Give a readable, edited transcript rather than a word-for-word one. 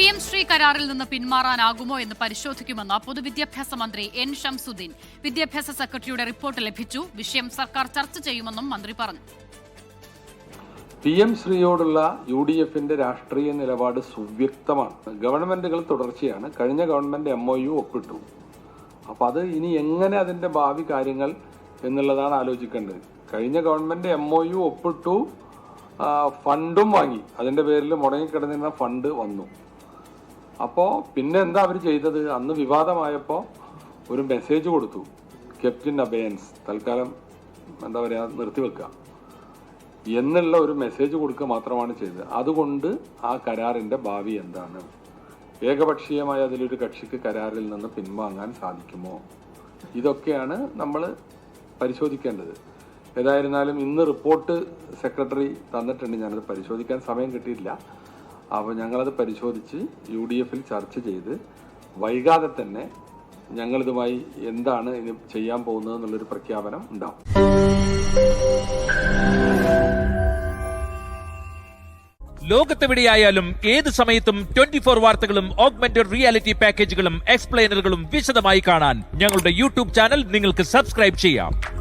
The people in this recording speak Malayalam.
PM ശ്രീ കരാറിൽ നിന്ന് പിന്മാറാനാകുമോ എന്ന് പരിശോധിക്കുമെന്ന് പൊതുവിദ്യാഭ്യാസ മന്ത്രി N. ഷംസുദ്ദീൻ. വിദ്യാഭ്യാസ സെക്രട്ടറിയുടെ റിപ്പോർട്ട് ലഭിച്ചു. വിഷയം സർക്കാർ ചർച്ച ചെയ്യുമെന്നും മന്ത്രി പറഞ്ഞു. PM ശ്രീയോടുള്ള UDFന്റെ രാഷ്ട്രീയ നിലപാട് സുവ്യക്തമാണ്. ഗവൺമെന്റുകൾ തുടർച്ചയാണ്. കഴിഞ്ഞ ഗവൺമെന്റ് MOU ഒപ്പിട്ടു. അപ്പം അത് ഇനി എങ്ങനെ അതിന്റെ ഭാവി കാര്യങ്ങൾ എന്നുള്ളതാണ് ആലോചിക്കേണ്ടത്. കഴിഞ്ഞ ഗവൺമെന്റ് MOU ഒപ്പിട്ടു, ഫണ്ടും വാങ്ങി. അതിന്റെ പേരിൽ മുടങ്ങിക്കിടന്നിരുന്ന ഫണ്ട് വന്നു. അപ്പോൾ പിന്നെ എന്താ അവർ ചെയ്തത്? അന്ന് വിവാദമായപ്പോൾ ഒരു മെസ്സേജ് കൊടുത്തു, കെപ്റ്റ് ഇൻ അബയൻസ്, തൽക്കാലം എന്താ പറയുക, നിർത്തിവെക്കുക എന്നുള്ള ഒരു മെസ്സേജ് കൊടുക്കുക മാത്രമാണ് ചെയ്തത്. അതുകൊണ്ട് ആ കരാറിന്റെ ഭാവി എന്താണ്? ഏകപക്ഷീയമായ അതിലൊരു കക്ഷിക്ക് കരാറിൽ നിന്ന് പിൻവാങ്ങാൻ സാധിക്കുമോ? ഇതൊക്കെയാണ് നമ്മൾ പരിശോധിക്കേണ്ടത്. ഏതായിരുന്നാലും ഇന്ന് റിപ്പോർട്ട് സെക്രട്ടറി തന്നിട്ടുണ്ട്. ഞാനത് പരിശോധിക്കാൻ സമയം കിട്ടിയില്ല. അപ്പോൾ ഞങ്ങളത് പരിശോധിച്ച് UDFൽ ചർച്ച ചെയ്ത് വൈകാതെ തന്നെ ഞങ്ങളിതുമായി എന്താണ് ഇനി ചെയ്യാൻ പോകുന്നത് എന്നുള്ളൊരു പ്രഖ്യാപനം ഉണ്ടാവും. ലോകത്തെവിടെയായാലും ഏത് സമയത്തും 24 വാർത്തകളും ഓഗ്മെന്റഡ് റിയാലിറ്റി പാക്കേജുകളും എക്സ്പ്ലെയിനറുകളും വിശദമായി കാണാൻ ഞങ്ങളുടെ YouTube ചാനൽ നിങ്ങൾക്ക് സബ്സ്ക്രൈബ് ചെയ്യാം.